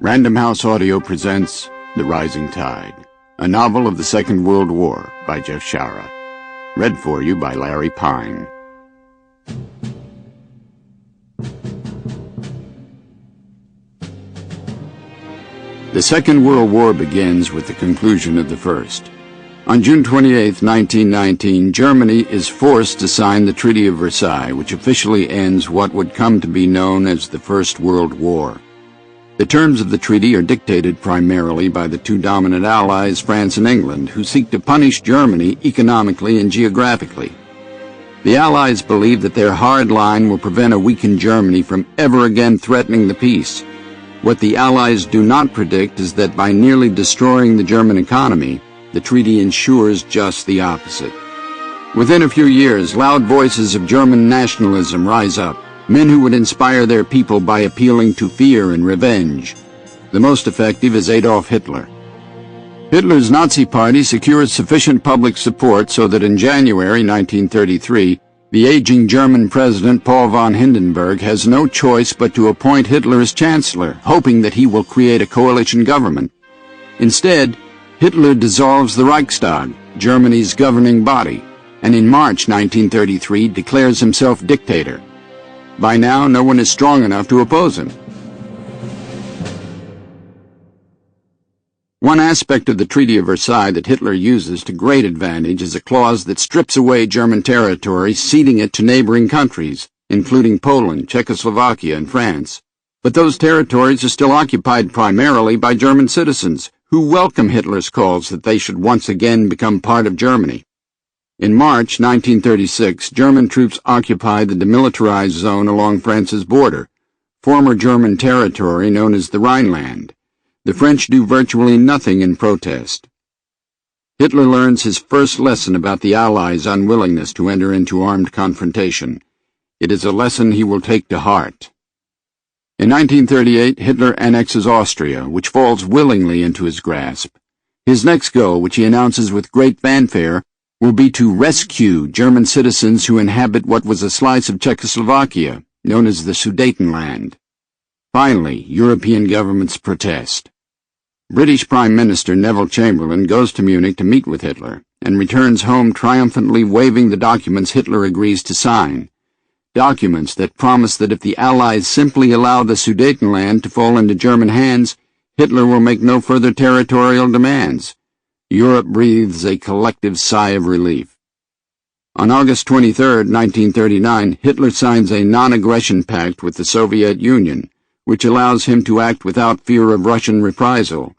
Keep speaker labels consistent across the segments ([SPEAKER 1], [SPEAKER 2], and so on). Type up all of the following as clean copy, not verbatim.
[SPEAKER 1] Random House Audio presents The Rising Tide, a novel of the Second World War by Jeff Shaara. Read for you by Larry Pine. The Second World War begins with the conclusion of the First. On June 28, 1919, Germany is forced to sign the Treaty of Versailles, which officially ends what would come to be known as the First World War. The terms of the treaty are dictated primarily by the two dominant allies, France and England, who seek to punish Germany economically and geographically. The Allies believe that their hard line will prevent a weakened Germany from ever again threatening the peace. What the Allies do not predict is that by nearly destroying the German economy, the treaty ensures just the opposite. Within a few years, loud voices of German nationalism rise up. Men who would inspire their people by appealing to fear and revenge. The most effective is Adolf Hitler. Hitler's Nazi Party secures sufficient public support so that in January 1933, the aging German president Paul von Hindenburg has no choice but to appoint Hitler as chancellor, hoping that he will create a coalition government. Instead, Hitler dissolves the Reichstag, Germany's governing body, and in March 1933 declares himself dictator. By now, no one is strong enough to oppose him. One aspect of the Treaty of Versailles that Hitler uses to great advantage is a clause that strips away German territory, ceding it to neighboring countries, including Poland, Czechoslovakia, and France. But those territories are still occupied primarily by German citizens, who welcome Hitler's calls that they should once again become part of Germany. In March 1936, German troops occupied the demilitarized zone along France's border, former German territory known as the Rhineland. The French do virtually nothing in protest. Hitler learns his first lesson about the Allies' unwillingness to enter into armed confrontation. It is a lesson he will take to heart. In 1938, Hitler annexes Austria, which falls willingly into his grasp. His next goal, which he announces with great fanfare, will be to rescue German citizens who inhabit what was a slice of Czechoslovakia, known as the Sudetenland. Finally, European governments protest. British Prime Minister Neville Chamberlain goes to Munich to meet with Hitler, and returns home triumphantly waving the documents Hitler agrees to sign. Documents that promise that if the Allies simply allow the Sudetenland to fall into German hands, Hitler will make no further territorial demands. Europe breathes a collective sigh of relief. On August 23, 1939, Hitler signs a non-aggression pact with the Soviet Union, which allows him to act without fear of Russian reprisal.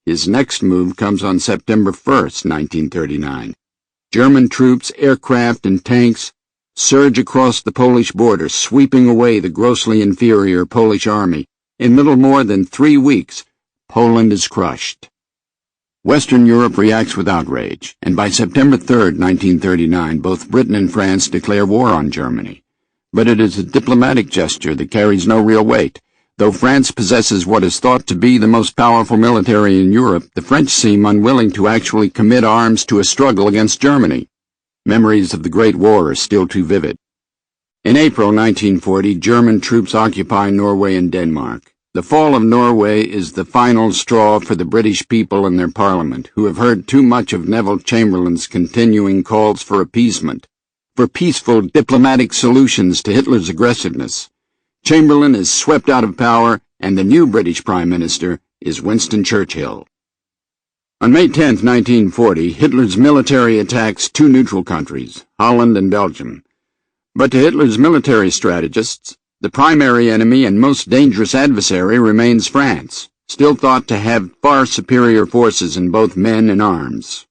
[SPEAKER 1] His next move comes on September 1, 1939. German troops, aircraft, and tanks surge across the Polish border, sweeping away the grossly inferior Polish army. In little more than 3 weeks, Poland is crushed. Western Europe reacts with outrage, and by September 3, 1939, both Britain and France declare war on Germany. But it is a diplomatic gesture that carries no real weight. Though France possesses what is thought to be the most powerful military in Europe, the French seem unwilling to actually commit arms to a struggle against Germany. Memories of the Great War are still too vivid. In April 1940, German troops occupy Norway and Denmark. The fall of Norway is the final straw for the British people and their parliament, who have heard too much of Neville Chamberlain's continuing calls for appeasement, for peaceful diplomatic solutions to Hitler's aggressiveness. Chamberlain is swept out of power, and the new British Prime Minister is Winston Churchill. On May 10, 1940, Hitler's military attacks two neutral countries, Holland and Belgium. But to Hitler's military strategists, the primary enemy and most dangerous adversary remains France, still thought to have far superior forces in both men and arms.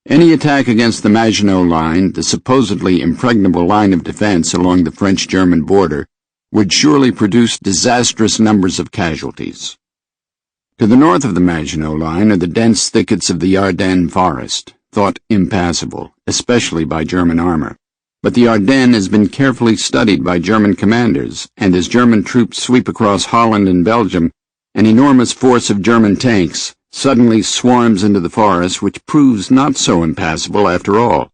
[SPEAKER 1] Any attack against the Maginot Line, the supposedly impregnable line of defense along the French-German border, would surely produce disastrous numbers of casualties. To the north of the Maginot Line are the dense thickets of the Ardennes forest, thought impassable, especially by German armor. But the Ardennes has been carefully studied by German commanders, and as German troops sweep across Holland and Belgium, an enormous force of German tanks, suddenly swarms into the forest, which proves not so impassable after all.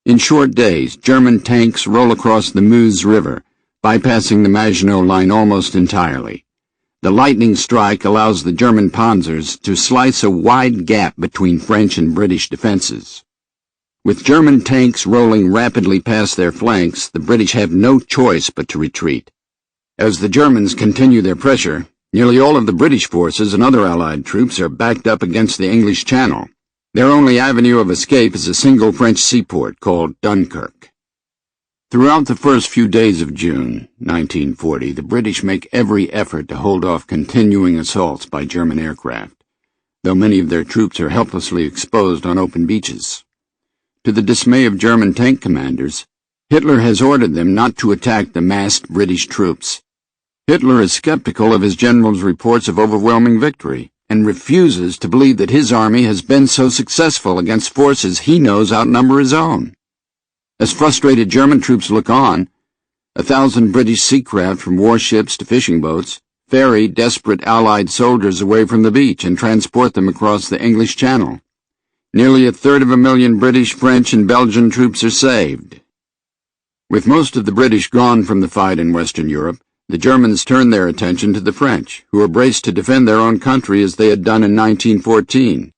[SPEAKER 1] In short days, German tanks roll across the Meuse River, bypassing the Maginot Line almost entirely. The lightning strike allows the German panzers to slice a wide gap between French and British defenses. With German tanks rolling rapidly past their flanks, the British have no choice but to retreat. As the Germans continue their pressure, nearly all of the British forces and other Allied troops are backed up against the English Channel. Their only avenue of escape is a single French seaport called Dunkirk. Throughout the first few days of June 1940, the British make every effort to hold off continuing assaults by German aircraft, though many of their troops are helplessly exposed on open beaches. To the dismay of German tank commanders, Hitler has ordered them not to attack the massed British troops. Hitler is skeptical of his generals' reports of overwhelming victory, and refuses to believe that his army has been so successful against forces he knows outnumber his own. As frustrated German troops look on, 1,000 British seacraft from warships to fishing boats ferry desperate Allied soldiers away from the beach and transport them across the English Channel. Nearly 1/3 British, French, and Belgian troops are saved. With most of the British gone from the fight in Western Europe, the Germans turn their attention to the French, who are braced to defend their own country as they had done in 1914.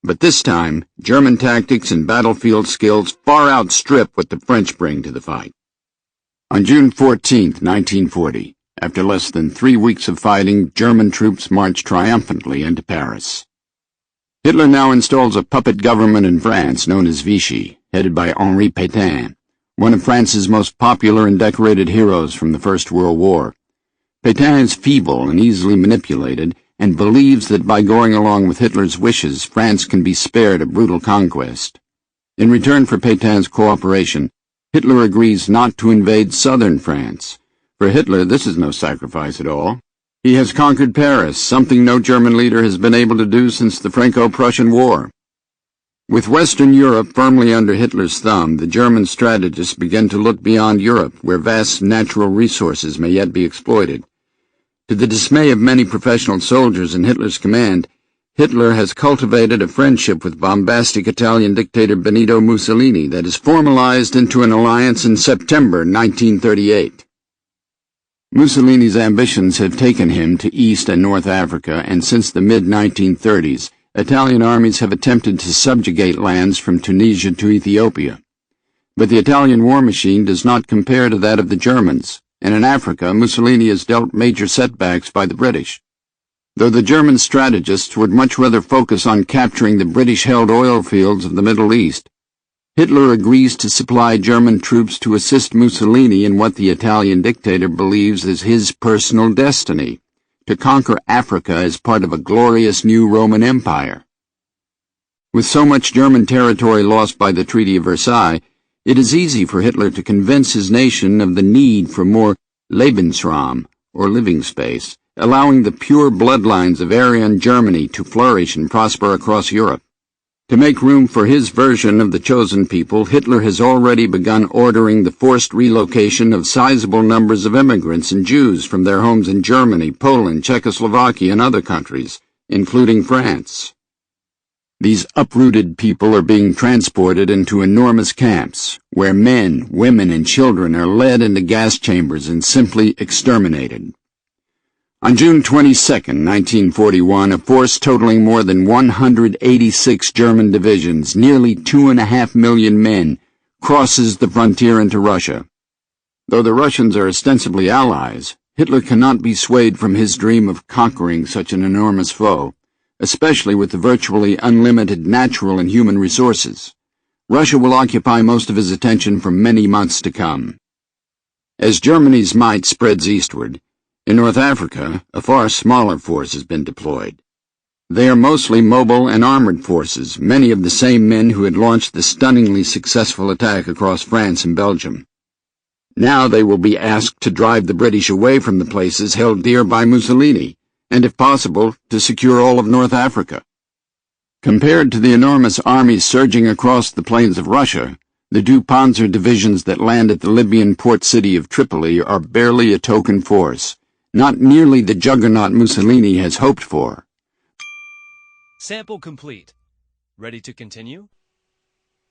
[SPEAKER 1] But this time, German tactics and battlefield skills far outstrip what the French bring to the fight. On June 14, 1940, after less than 3 weeks of fighting, German troops marched triumphantly into Paris. Hitler now installs a puppet government in France known as Vichy, headed by Henri Pétain, one of France's most popular and decorated heroes from the First World War. Pétain is feeble and easily manipulated, and believes that by going along with Hitler's wishes, France can be spared a brutal conquest. In return for Pétain's cooperation, Hitler agrees not to invade southern France. For Hitler, this is no sacrifice at all. He has conquered Paris, something no German leader has been able to do since the Franco-Prussian War. With Western Europe firmly under Hitler's thumb, the German strategists begin to look beyond Europe, where vast natural resources may yet be exploited. To the dismay of many professional soldiers in Hitler's command, Hitler has cultivated a friendship with bombastic Italian dictator Benito Mussolini that is formalized into an alliance in September 1938. Mussolini's ambitions have taken him to East and North Africa, and since the mid-1930s, Italian armies have attempted to subjugate lands from Tunisia to Ethiopia. But the Italian war machine does not compare to that of the Germans, and in Africa, Mussolini has dealt major setbacks by the British. Though the German strategists would much rather focus on capturing the British-held oil fields of the Middle East, Hitler agrees to supply German troops to assist Mussolini in what the Italian dictator believes is his personal destiny, to conquer Africa as part of a glorious new Roman Empire. With so much German territory lost by the Treaty of Versailles, it is easy for Hitler to convince his nation of the need for more Lebensraum, or living space, allowing the pure bloodlines of Aryan Germany to flourish and prosper across Europe. To make room for his version of the chosen people, Hitler has already begun ordering the forced relocation of sizable numbers of immigrants and Jews from their homes in Germany, Poland, Czechoslovakia, and other countries, including France. These uprooted people are being transported into enormous camps, where men, women, and children are led into gas chambers and simply exterminated. On June 22, 1941, a force totaling more than 186 German divisions, nearly 2.5 million men, crosses the frontier into Russia. Though the Russians are ostensibly allies, Hitler cannot be swayed from his dream of conquering such an enormous foe, especially with the virtually unlimited natural and human resources. Russia will occupy most of his attention for many months to come. As Germany's might spreads eastward, in North Africa, a far smaller force has been deployed. They are mostly mobile and armored forces, many of the same men who had launched the stunningly successful attack across France and Belgium. Now they will be asked to drive the British away from the places held dear by Mussolini, and if possible, to secure all of North Africa. Compared to the enormous armies surging across the plains of Russia, the two panzer divisions that land at the Libyan port city of Tripoli are barely a token force, not nearly the juggernaut Mussolini has hoped for.
[SPEAKER 2] Sample complete. Ready to continue?